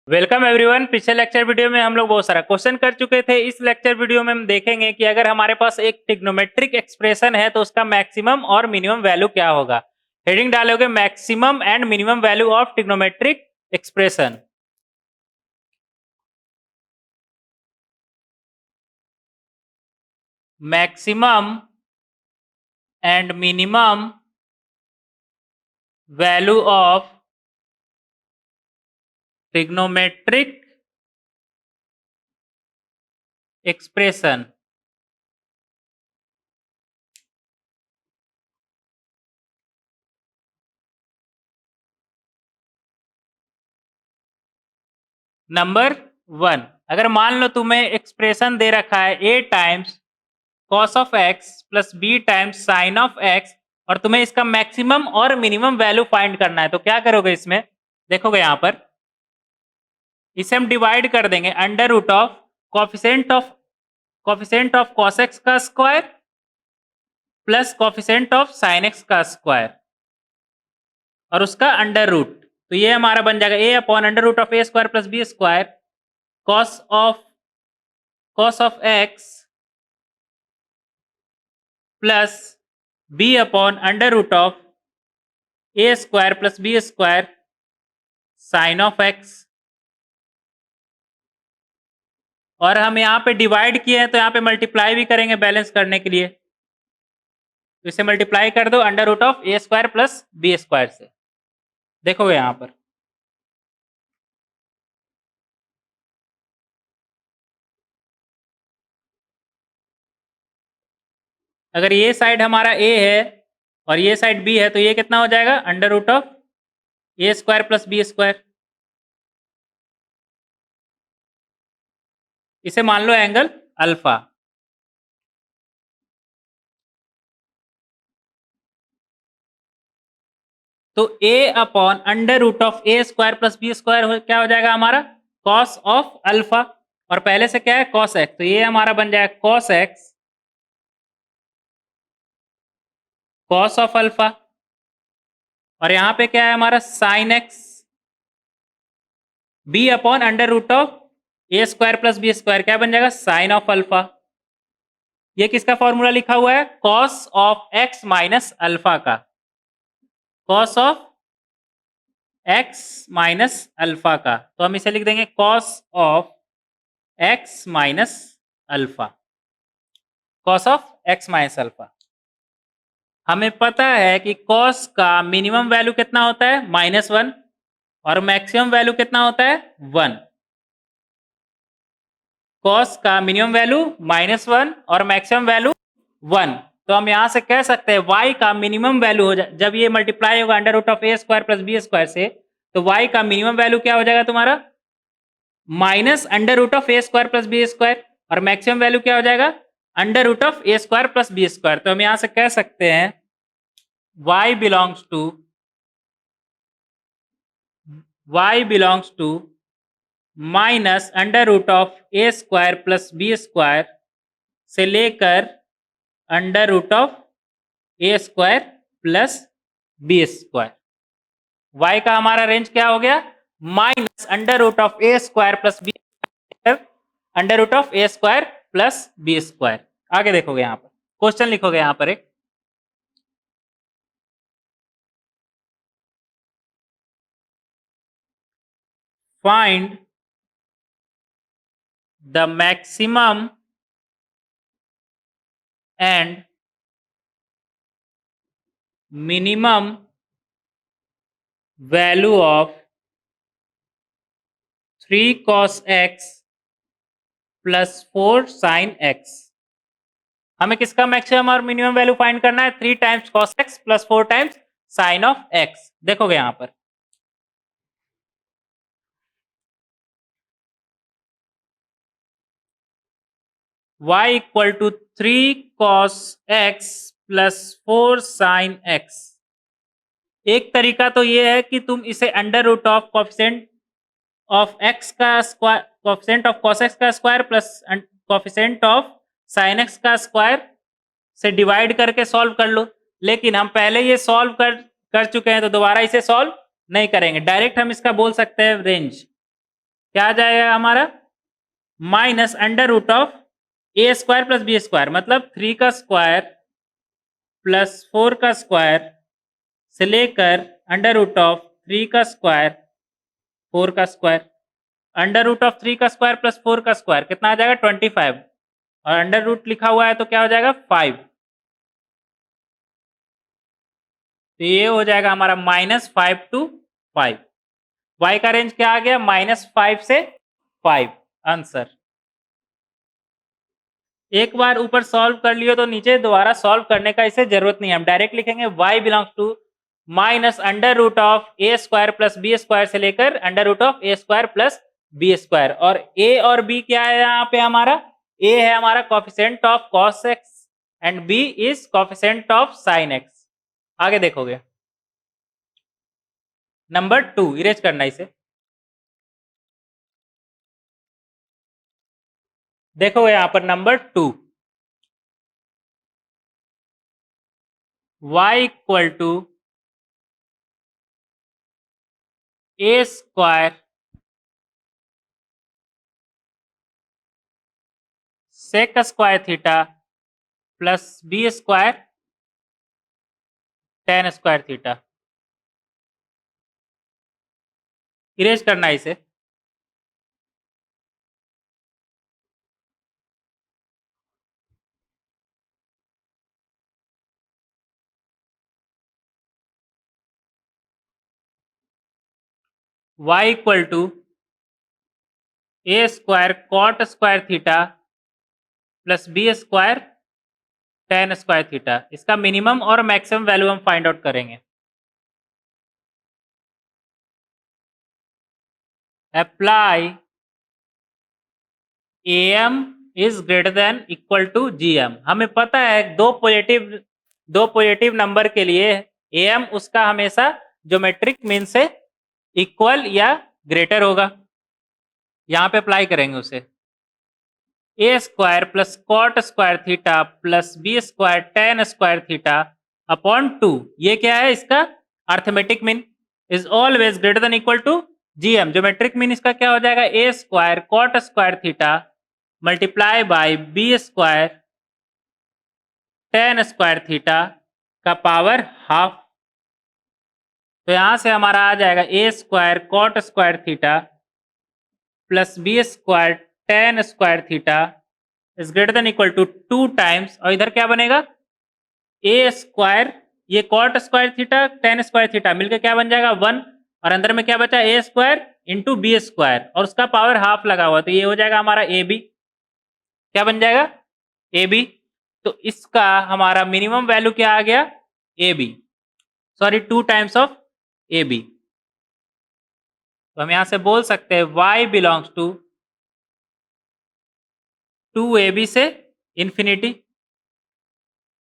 Welcome everyone. पिछले lecture video में हम लोग बहुत सारा क्वेश्चन कर चुके थे। इस लेक्चर वीडियो में हम देखेंगे कि अगर हमारे पास एक ट्रिग्नोमेट्रिक एक्सप्रेशन है तो उसका मैक्सिमम और मिनिमम वैल्यू क्या होगा। हेडिंग डालोगे maximum and minimum value of trigonometric expression. Maximum and minimum value of trigonometric expression. Number 1, अगर मान लो तुम्हें एक्सप्रेशन दे रखा है a times cos of x plus b times sine of x और तुम्हें इसका मैक्सिमम और मिनिमम वैल्यू फाइंड करना है, तो क्या करोगे इसमें? देखोगे यहां पर इसे हम डिवाइड कर देंगे under root of coefficient of cos x का square plus coefficient of sine x का स्क्वायर और उसका अंडर रूट। तो ये हमारा बन जाएगा a upon under root of a square plus b square cos of x plus b upon under root of a square plus b square sine of x. और हम यहाँ पे डिवाइड किए हैं तो यहाँ पे मल्टीप्लाई भी करेंगे बैलेंस करने के लिए, तो इसे मल्टीप्लाई कर दो under root of a square plus b square से। देखोगे यहाँ पर अगर ये साइड हमारा ए है और ये साइड बी है तो ये कितना हो जाएगा under root of a square plus b square. इसे मान लो एंगल अल्फा। तो a upon under root of a square plus b square क्या हो जाएगा हमारा कॉस ऑफ अल्फा, और पहले से क्या है कॉस एक्स, तो ये हमारा बन जाएगा cos x cos of alpha. और यहां पे क्या है हमारा sine x b upon under root of a square plus b square क्या बन जाएगा साइन ऑफ अल्फा। ये किसका फॉर्मूला लिखा हुआ है cos of x minus alpha का, cos of x minus alpha का। तो हम इसे लिख देंगे cos of x minus alpha, cos of x minus alpha. हमें पता है कि कॉस का मिनिमम वैल्यू कितना होता है -1 और मैक्सिमम वैल्यू कितना होता है 1। कॉस का मिनिमम वैल्यू -1 और मैक्सिमम वैल्यू 1। तो हम यहां से कह सकते हैं y का मिनिमम वैल्यू हो जाए जब ये मल्टीप्लाई होगा under root of a square plus b square से, तो y का मिनिमम वैल्यू क्या हो जाएगा तुम्हारा minus under root of a square plus b square और मैक्सिमम वैल्यू क्या हो जाएगा under root of a square plus b square. तो हम यहां से कह सकते हैं y belongs to minus under root of a square plus b square से लेकर under root of a square plus b square. y का हमारा रेंज क्या हो गया minus under root of a square plus B under root of a square plus b square. आगे देखोगे यहां पर क्वेश्चन लिखोगे यहां पर एक find the maximum and minimum value of 3 cos x plus 4 sin x। हमें किसका मैक्सिमम और मिनिमम वैल्यू फाइंड करना है 3 times cos x plus 4 times sin of x। देखोगे यहां पर y equal to 3 cos x plus 4 sin x। एक तरीका तो ये है कि तुम इसे under root of coefficient of x का square coefficient of cos x का square plus coefficient of sin x का स्क्वायर से डिवाइड करके सॉल्व कर लो, लेकिन हम पहले ये सॉल्व कर चुके हैं तो दोबारा इसे सॉल्व नहीं करेंगे। डायरेक्ट हम इसका बोल सकते हैं रेंज। क्या आ जाएगा हमारा minus under root of a square plus b square, मतलब 3 का स्क्वायर प्लस 4 का स्क्वायर से लेकर अंडर रूट ऑफ 3 का स्क्वायर 4 का स्क्वायर। अंडर रूट ऑफ 3 का स्क्वायर प्लस 4 का स्क्वायर कितना आ जाएगा 25, और अंडर रूट लिखा हुआ है तो क्या हो जाएगा 5। तो ये हो जाएगा हमारा -5 to 5। y का रेंज क्या आ गया -5 से 5 आंसर। एक बार ऊपर सॉल्व कर लियो तो नीचे दोबारा सॉल्व करने का इसे जरूरत नहीं है, हम डायरेक्ट लिखेंगे y belongs to minus under root of a square plus b square से लेकर under root of a square plus b square. और a और b क्या है यहाँ पे हमारा, a है हमारा coefficient of cos x and b is coefficient of sin x। आगे देखोगे नंबर 2 इरेज करना इसे। देखो यहां पर number 2 y equal to a square sec square theta plus b square tan square theta. Erase करना इसे। y equal to a square cot square theta plus b square tan square theta. इसका minimum और maximum value हम find out करेंगे। Apply am is greater than equal to gm। हमें पता है दो पॉजिटिव नंबर के लिए am उसका हमेशा ज्योमेट्रिक मीन से इक्वल या ग्रेटर होगा। यहां पे अप्लाई करेंगे उसे। A square plus cot square theta plus b square tan square theta upon 2, ये क्या है इसका arithmetic mean, is always greater than equal to GM. Geometric mean इसका क्या हो जाएगा a square cot square theta multiply by b square tan square theta का power half. तो यहां से हमारा आ जाएगा a square cot square theta plus b square tan square theta is greater than equal to 2 times, और इधर क्या बनेगा ए स्क्वायर, ये cot square theta tan square theta मिलकर क्या बन जाएगा 1, और अंदर में क्या बचा ए स्क्वायर इंटू बी स्क्वायर और उसका पावर हाफ लगा हुआ, तो ये हो जाएगा हमारा ए बी। क्या बन जाएगा ए बी। तो इसका हमारा मिनिमम वैल्यू क्या आ गया a b, sorry 2 times of a b. तो हम यहां से बोल सकते हैं y बिलोंग्स टू 2ab से इंफिनिटी,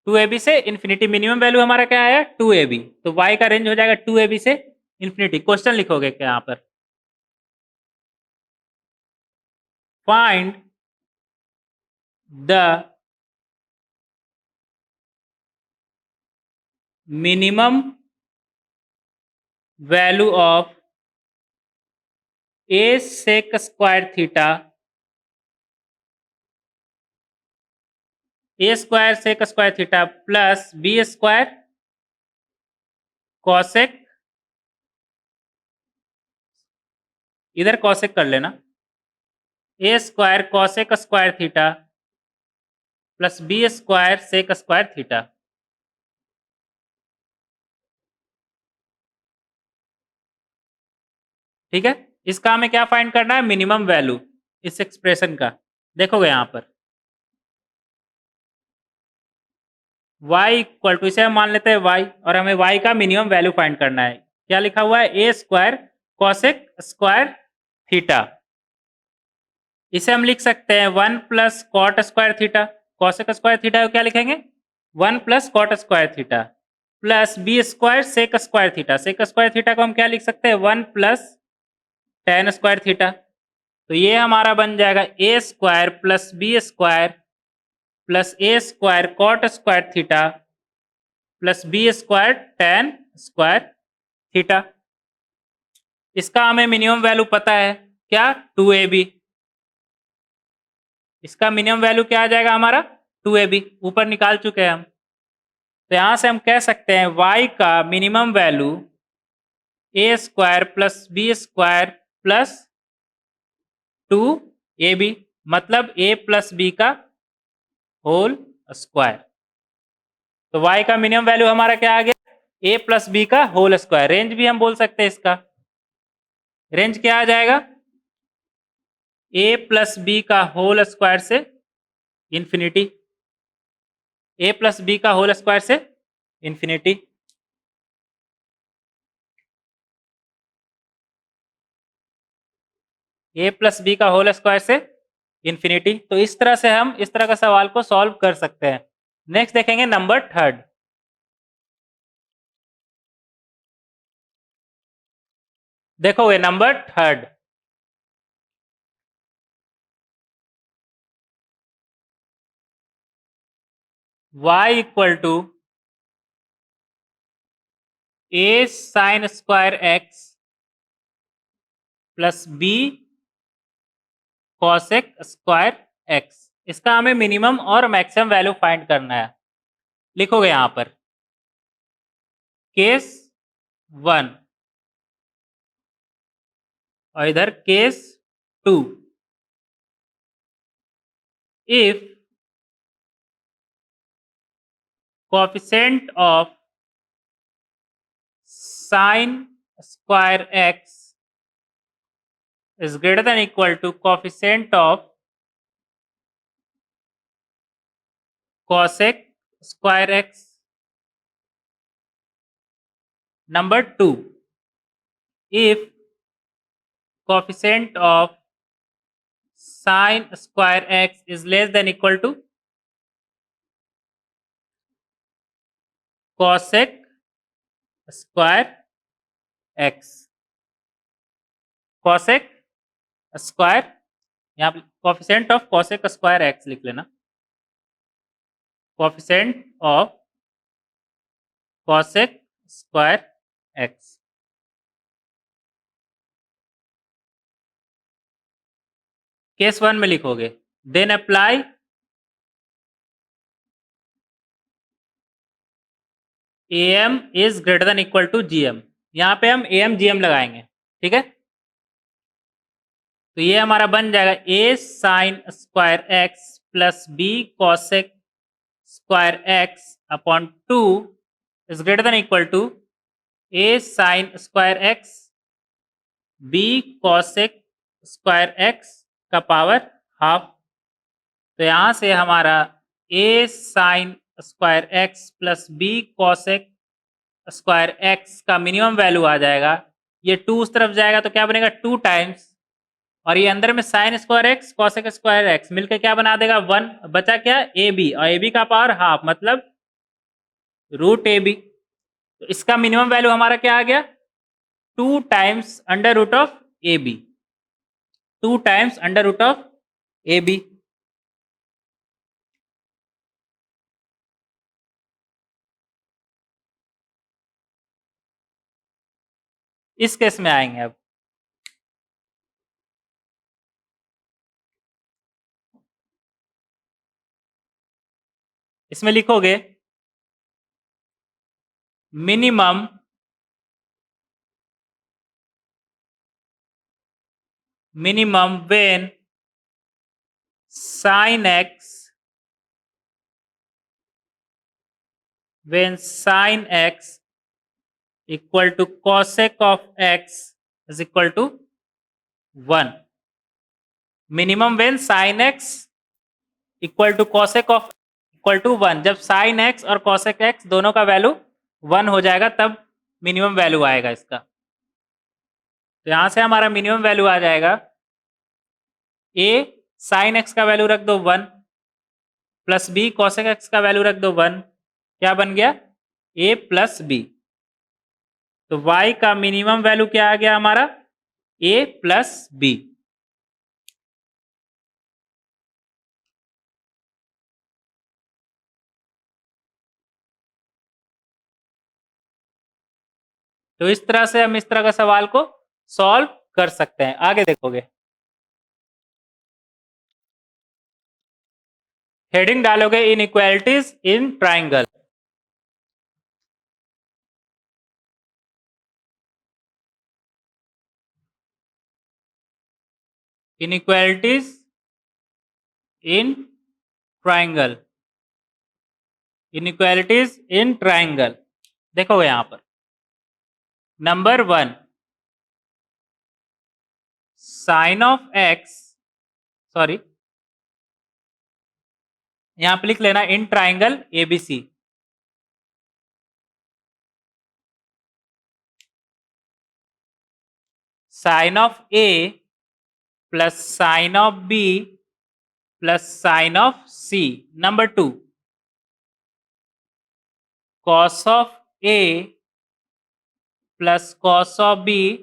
2ab से इंफिनिटी। मिनिमम वैल्यू हमारा क्या आया 2ab, तो y का रेंज हो जाएगा 2ab से इंफिनिटी। क्वेश्चन लिखोगे क्या यहां पर, find the minimum value of a sec square theta, a square sec square theta plus b square cosec, इधर कॉसेक कर लेना, a square cosec square theta plus b square sec square theta. ठीक है, इसका हमें क्या फाइंड करना है मिनिमम वैल्यू इस एक्सप्रेशन का। देखोगे यहां पर y इक्वल टू, इसे हम मान लेते हैं y, और हमें y का मिनिमम वैल्यू फाइंड करना है। क्या लिखा हुआ है a square cosec square theta, इसे हम लिख सकते हैं 1 plus cot square theta, cosec square theta को क्या लिखेंगे 1 plus cot square theta plus b square sec square theta, sec square theta को हम क्या लिख सकते हैं 1 प्लस टेन स्क्वायर थीटा। तो ये हमारा बन जाएगा a square plus b square plus a square cot square theta plus b square tan square theta. इसका हमें मिनिमम वैल्यू पता है क्या 2ab, इसका मिनिमम वैल्यू क्या आ जाएगा हमारा 2ab, ऊपर निकाल चुके हैं हम। तो यहां से हम कह सकते हैं y का minimum value a square plus b square plus 2ab, मतलब a प्लस बी का होल स्क्वायर। तो y का मिनिमम वैल्यू हमारा क्या आ गया a प्लस बी का होल स्क्वायर। रेंज भी हम बोल सकते हैं इसका, रेंज क्या आ जाएगा a प्लस बी का होल स्क्वायर से इंफिनिटी, a प्लस बी का होल स्क्वायर से इंफिनिटी। a प्लस बी का होल स्क्वायर से इंफिनिटी। तो इस तरह से हम इस तरह का सवाल को सॉल्व कर सकते हैं। नेक्स्ट देखेंगे नंबर थर्ड। देखोगे number third, y equal to a sine square x plus b cosec square x. इसका हमें मिनिमम और मैक्सिमम वैल्यू फाइंड करना है। लिखोगे यहां पर केस 1 और इधर case 2। If coefficient of sine square x is greater than equal to coefficient of cosec square x. Number 2, if coefficient of sin square x is less than equal to cosec square x, cosec square, यहाँ पे coefficient of cosec square x लिख लेना, coefficient of cosec square x। Case 1 में लिखोगे then apply am is greater than equal to gm। यहाँ पे हम am gm लगाएंगे, ठीक है। तो ये हमारा बन जाएगा a sine square x plus b cosec square x upon 2 is greater than equal to a sine square x b cosec square x का पावर हाफ। तो यहां से हमारा a sine square x plus b cosec square x का minimum value आ जाएगा। ये 2 उस तरफ जाएगा तो क्या बनेगा 2 टाइम्स, और ये अंदर में sign square x cosec square x मिलकर क्या बना देगा 1। बचा क्या ए बी, और ए बी का पावर हाफ मतलब रूट ए बी। तो इसका मिनिमम वैल्यू हमारा क्या आ गया 2 times under root of a b, 2 times under root of a b. इस केस में आएंगे अब, इसमें लिखोगे minimum when sine x equal to cosec of x is equal to 1। Minimum when sine x equal to cosec of equal to 1, जब sine x और cosec x दोनों का वैल्यू 1 हो जाएगा तब मिनिमम वैल्यू आएगा इसका। तो यहां से हमारा मिनिमम वैल्यू आ जाएगा a साइन x का वैल्यू रख दो 1 प्लस b cosec x का वैल्यू रख दो 1, क्या बन गया a प्लस बी। तो y का मिनिमम वैल्यू क्या आ गया हमारा a प्लस बी। तो इस तरह से हम इस तरह का सवाल को सॉल्व कर सकते हैं। आगे देखोगे हेडिंग डालोगे inequalities in triangle. Inequalities in triangle, inequalities in triangle. देखो यहां पर number 1, sine of x, sorry यहां पर लिख लेना in triangle ABC. Sine of A plus sine of B plus sine of C. Number 2, cos of A plus cos of B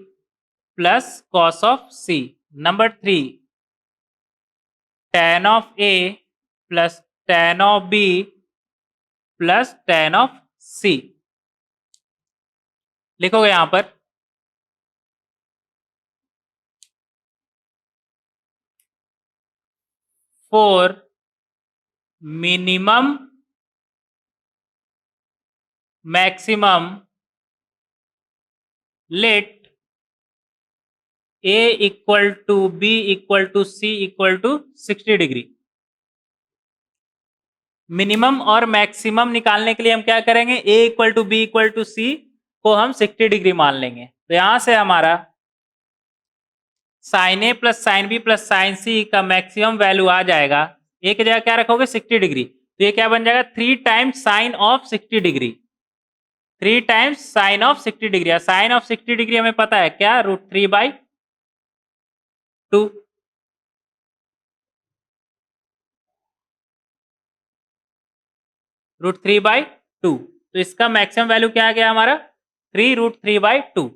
plus cos of C. Number 3, tan of A plus tan of B plus tan of C. लिखोगे यहां पर 4 minimum maximum let a equal to b equal to c equal to 60 degree. Minimum और maximum निकालने के लिए हम क्या करेंगे, a equal to b equal to c को हम 60 डिग्री मान लेंगे। तो यहां से हमारा sine A plus sine B plus sine C का मैक्सिमम वैल्यू आ जाएगा। ए की जगह क्या रखोगे 60 डिग्री, तो ये क्या बन जाएगा 3 times sine of 60 degree, 3 times sine of 60 degree. Sine of 60 degree हमें पता है क्या, √3/2। √3/2, तो इसका मैक्सिमम वैल्यू क्या आ गया हमारा 3√3/2।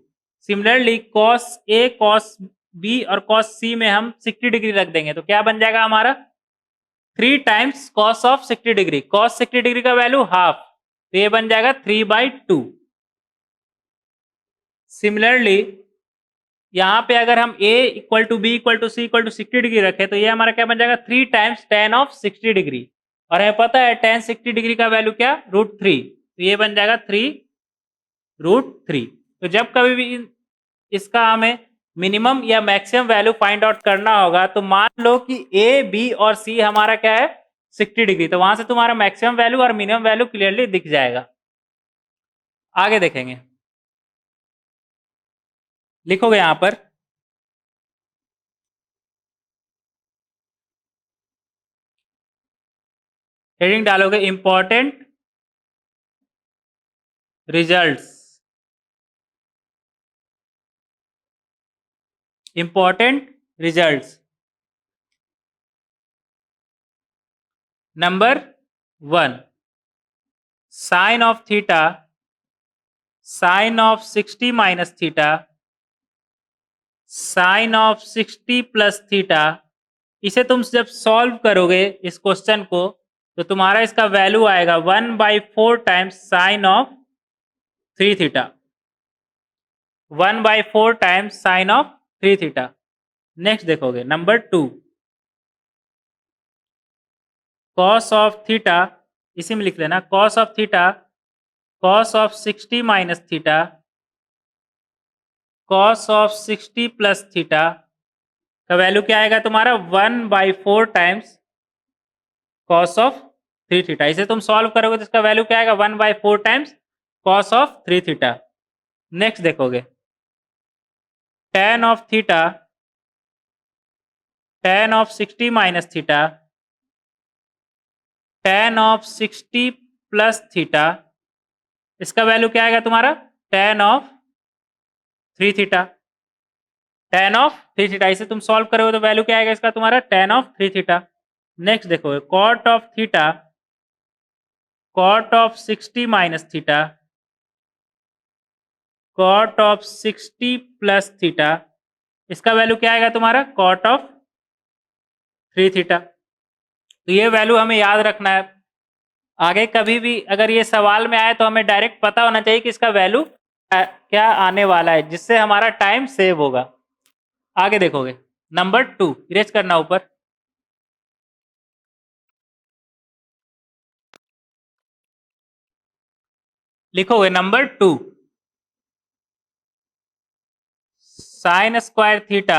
Similarly cos A cos B और कॉस सी में हम 60 डिग्री रख देंगे तो क्या बन जाएगा हमारा 3 times cos of 60 degree. Cos 60 degree का वैल्यू हाफ, तो ये बन जाएगा 3/2। सिमिलरली यहां पे अगर हम a equal to b equal to c equal to 60 degree रखे तो ये हमारा क्या बन जाएगा 3 टाइम्स tan ऑफ 60 डिग्री, और हमें पता है tan 60 डिग्री का वैल्यू क्या √3, तो ये बन जाएगा 3√3। तो जब कभी भी इसका हमें मिनिमम या मैक्सिमम वैल्यू फाइंड आउट करना होगा तो मान लो कि a b और c हमारा क्या है 60 डिग्री, तो वहां से तुम्हारा मैक्सिमम वैल्यू और मिनिमम वैल्यू क्लियरली दिख जाएगा। आगे देखेंगे, लिखोगे यहां पर हेडिंग डालोगे important results, important results. Number 1, sine of theta sine of 60 minus theta sine of 60 plus theta. इसे तुम जब सॉल्व करोगे इस क्वेश्चन को तो तुम्हारा इसका वैल्यू आएगा 1/4 times sine of 3 theta, 1/4 times sine of 3 theta. Next देखोगे नंबर 2, कॉस ऑफ थीटा, इसी में लिख लेना cos of theta cos of 60 minus theta cos of 60 plus theta का वैल्यू क्या आएगा तुम्हारा 1/4 टाइम्स कॉस ऑफ 3 थीटा। इसे तुम सॉल्व करोगे तो इसका वैल्यू क्या आएगा 1/4 times cos of 3 theta. Next देखोगे tan of theta tan of 60 minus theta tan of 60 plus theta, इसका वैल्यू क्या आएगा तुम्हारा tan of 3 theta, tan of 3 theta. इसे तुम सॉल्व करोगे तो वैल्यू क्या आएगा इसका तुम्हारा tan ऑफ 3 थीटा। नेक्स्ट देखो cot of theta cot of 60 minus theta cot of 60 plus theta, इसका वैल्यू क्या आएगा तुम्हारा कॉट ऑफ 3 थीटा। तो ये वैल्यू हमें याद रखना है, आगे कभी भी अगर ये सवाल में आए तो हमें डायरेक्ट पता होना चाहिए कि इसका वैल्यू क्या आने वाला है, जिससे हमारा टाइम सेव होगा। आगे देखोगे नंबर 2, इरेज करना ऊपर, लिखोगे number 2 sine square theta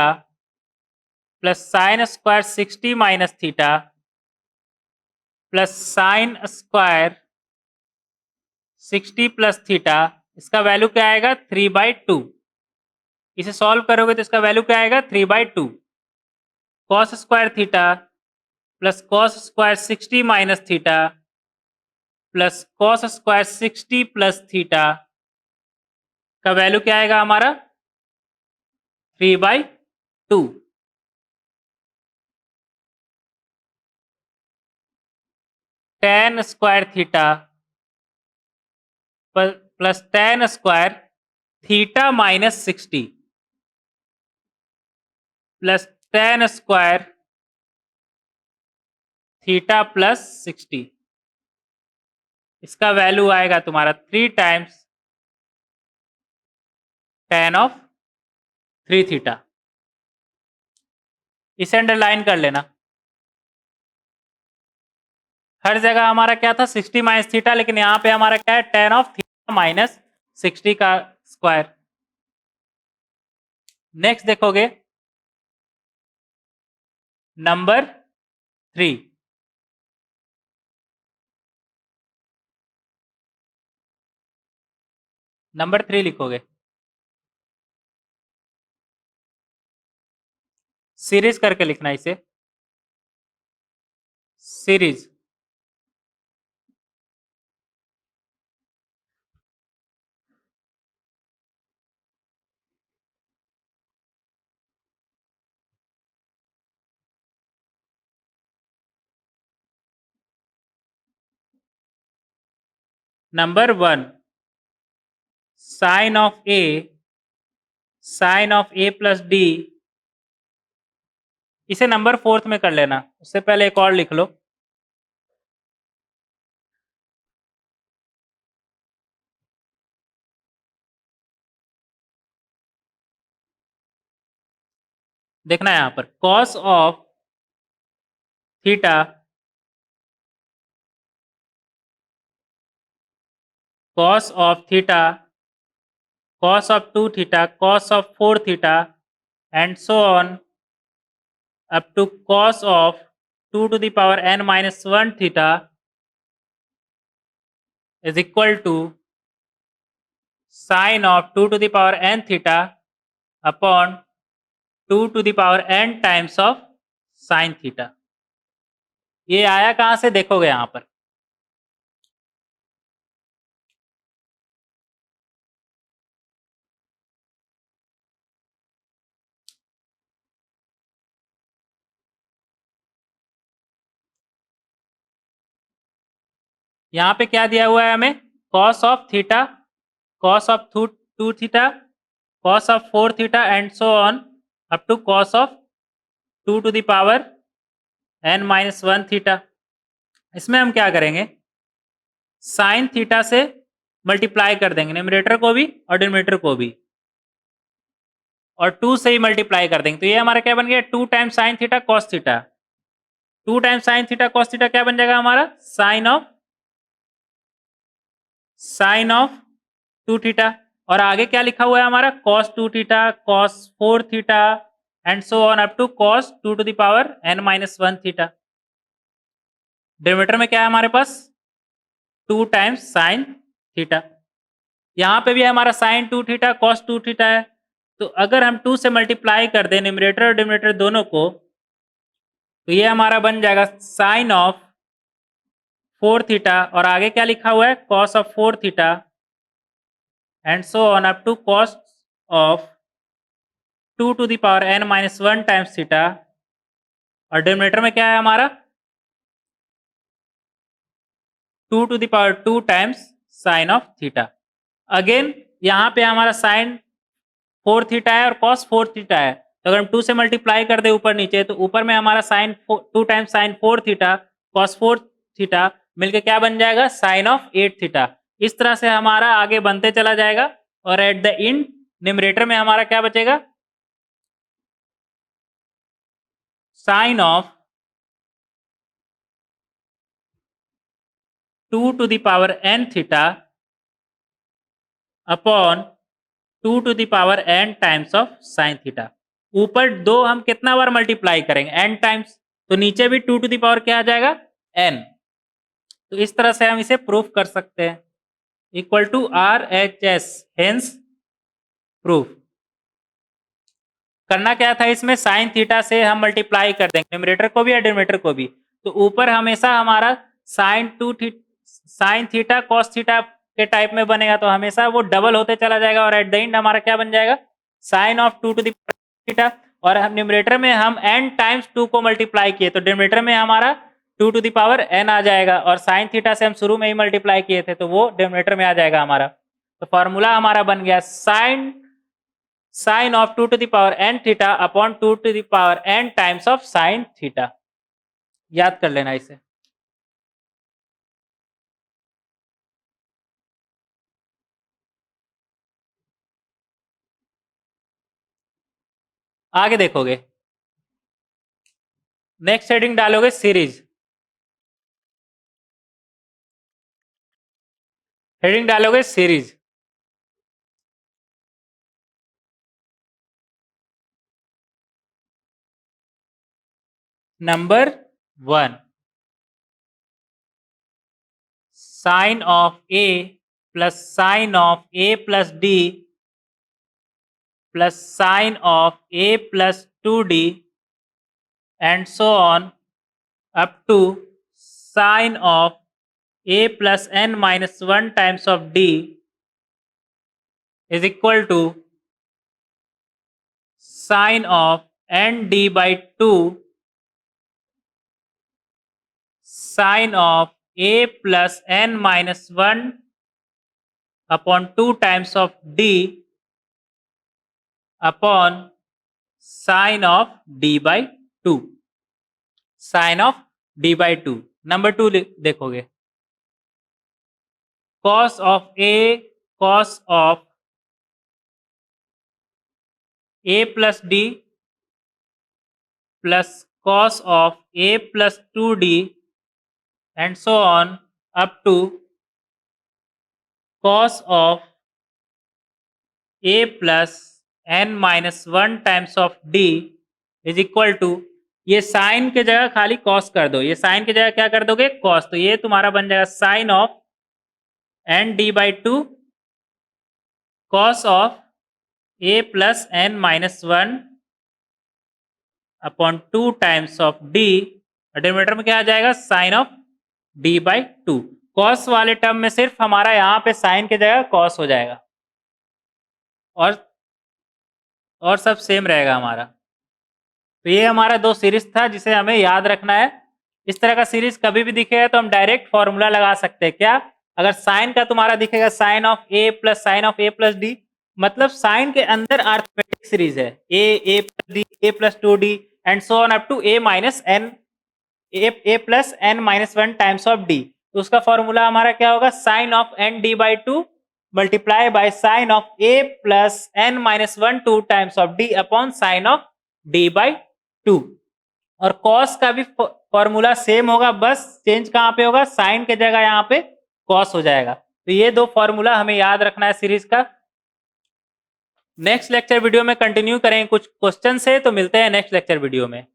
plus sine square 60 minus theta plus sine square 60 plus theta, इसका वैल्यू क्या आएगा 3/2। इसे सॉल्व करोगे तो इसका वैल्यू क्या आएगा 3/2। Cos square theta plus cos square 60 minus theta plus cos square 60 plus theta का वैल्यू क्या आएगा हमारा 3/2। tan square theta plus tan square theta minus 60 plus tan square theta plus 60, इसका वैल्यू आएगा तुम्हारा 3 टाइम्स tan ऑफ 3 थीटा। इसे underline कर लेना। हर जगह हमारा क्या था 60 माइनस थीटा, लेकिन यहां पे हमारा क्या है tan ऑफ थीटा माइनस 60 का स्क्वायर। नेक्स्ट देखोगे नंबर 3, नंबर 3 लिखोगे। सीरीज करके लिखना इसे, series. Number 1 sine of A plus D, इसे नंबर 4 में कर लेना। उससे पहले एक और लिख लो। देखना यहां पर cos of theta cos of theta, cos of 2 theta, cos of 4 theta, and so on up to cos of 2 to the power n minus 1 theta is equal to sin of 2 to the power n theta upon 2 to the power n times of sin theta। ये आया कहां से देखोगे यहां पर, यहां पे क्या दिया हुआ है हमें cos of theta, cos of 2 theta, cos of 4 theta and so on up to cos of 2 to the power n minus 1 theta। इसमें हम क्या करेंगे साइन थीटा से मल्टीप्लाई कर देंगे न्यूमरेटर को भी और डिनोमिनेटर को भी, और 2 से ही मल्टीप्लाई कर देंगे। तो ये हमारा क्या बन गया 2 times sine theta cos theta. 2 times sine theta cos theta क्या बन जाएगा हमारा साइन ऑफ 2 थीटा, और आगे क्या लिखा हुआ है हमारा cos 2 theta cos 4 theta and so on up to cos 2 to the power n minus 1 theta. Denominator में क्या है हमारे पास 2 टाइम्स साइन थीटा। यहां पे भी हमारा साइन 2 थीटा cos 2 थीटा है, तो अगर हम 2 से मल्टीप्लाई कर दें न्यूमरेटर और डिनोमिनेटर दोनों को, तो ये हमारा बन जाएगा साइन ऑफ 4 थीटा, और आगे क्या लिखा हुआ है cos of 4 theta and so on up to cos of 2 to the power n minus 1 times theta, और डिनोमिनेटर में क्या है हमारा 2 to the power 2 times sine of theta. Again यहाँ पे हमारा साइन 4 थीटा है और cos 4 थीटा है, तो अगर हम 2 से मल्टीप्लाई कर दे ऊपर नीचे, तो ऊपर में हमारा sine 2 times sine 4 theta cos 4 theta मिलके क्या बन जाएगा साइन ऑफ 8 थीटा। इस तरह से हमारा आगे बनते चला जाएगा, और एट द एंड न्यूमरेटर में हमारा क्या बचेगा sine of 2 to the power n theta upon 2 to the power n times of sine theta. ऊपर 2 हम कितना बार मल्टीप्लाई करेंगे? n टाइम्स, तो नीचे भी 2 to the power क्या आ जाएगा? n। तो इस तरह से हम इसे प्रूफ कर सकते हैं, equal to RHS, hence proof. करना क्या था इसमें? साइन थीटा से हम मल्टीप्लाई कर देंगे न्यूमरेटर को भी और डिनोमिनेटर को भी। तो ऊपर हमेशा हमारा साइन थीटा कॉस थीटा के टाइप में बनेगा, तो हमेशा वो डबल होते चला जाएगा और एट द एंड हमारा क्या बन जाएगा? Sine of 2 to the theta. और हम न्यूमरेटर में हम n टाइम्स 2 को मल्टीप्लाई किए, तो डिनोमिनेटर में हमारा 2 to the power n आ जाएगा, और साइन थीटा से हम शुरू में ही मल्टीप्लाई किए थे, तो वो डिनोमिनेटर में आ जाएगा हमारा। तो फॉर्मूला हमारा बन गया sine of 2 to the power n theta upon 2 to the power n times of sine theta. याद कर लेना इसे। आगे देखोगे, नेक्स्ट हेडिंग डालोगे सीरीज, हेडिंग डालोगे series. Number 1, sine of a plus sine of a plus d plus sine of a plus 2d and so on up to sine of a plus n minus 1 times of d is equal to sine of n d by 2 sine of a plus n minus 1 upon 2 times of d upon sine of d by 2, sine of d by 2। Number 2 देखोगे, cos of a plus d plus cos of a plus 2d and so on up to cos of a plus n minus 1 times of d is equal to, ये sign के जगह खाली cos कर दो, ये sign की जगह क्या कर दोगे? कॉस। तो ये तुम्हारा बन जाएगा sine of N D by 2 cos of A plus N minus 1 upon 2 times of D, denominator में क्या आ जाएगा? Sine of D by 2। Cos वाले टर्म में सिर्फ हमारा यहाँ पे साइन की जगह कॉस हो जाएगा, और सब सेम रहेगा हमारा। तो ये हमारा 2 सीरीज था जिसे हमें याद रखना है। इस तरह का सीरीज कभी भी दिखेगा तो हम डायरेक्ट फॉर्मूला लगा सकते हैं। क्या? अगर साइन का तुम्हारा दिखेगा sine of A plus sine of A plus d, मतलब साइन के अंदर अर्थमेटिक सीरीज है, a plus d, a plus 2d and so on up to a minus n, a plus N minus 1 times of d. तो उसका formula हमारा क्या होगा? Sine of N D by 2 multiply by sine of A plus N minus 1 2 times of d upon sine of D by 2। और cos का भी formula same होगा, बस चेंज कहां पे होगा? साइन के जगह यहाँ पे कॉस हो जाएगा। तो ये 2 फॉर्मूला हमें याद रखना है सीरीज का। नेक्स्ट लेक्चर वीडियो में कंटिन्यू करेंगे, कुछ क्वेश्चन है तो मिलते हैं नेक्स्ट लेक्चर वीडियो में।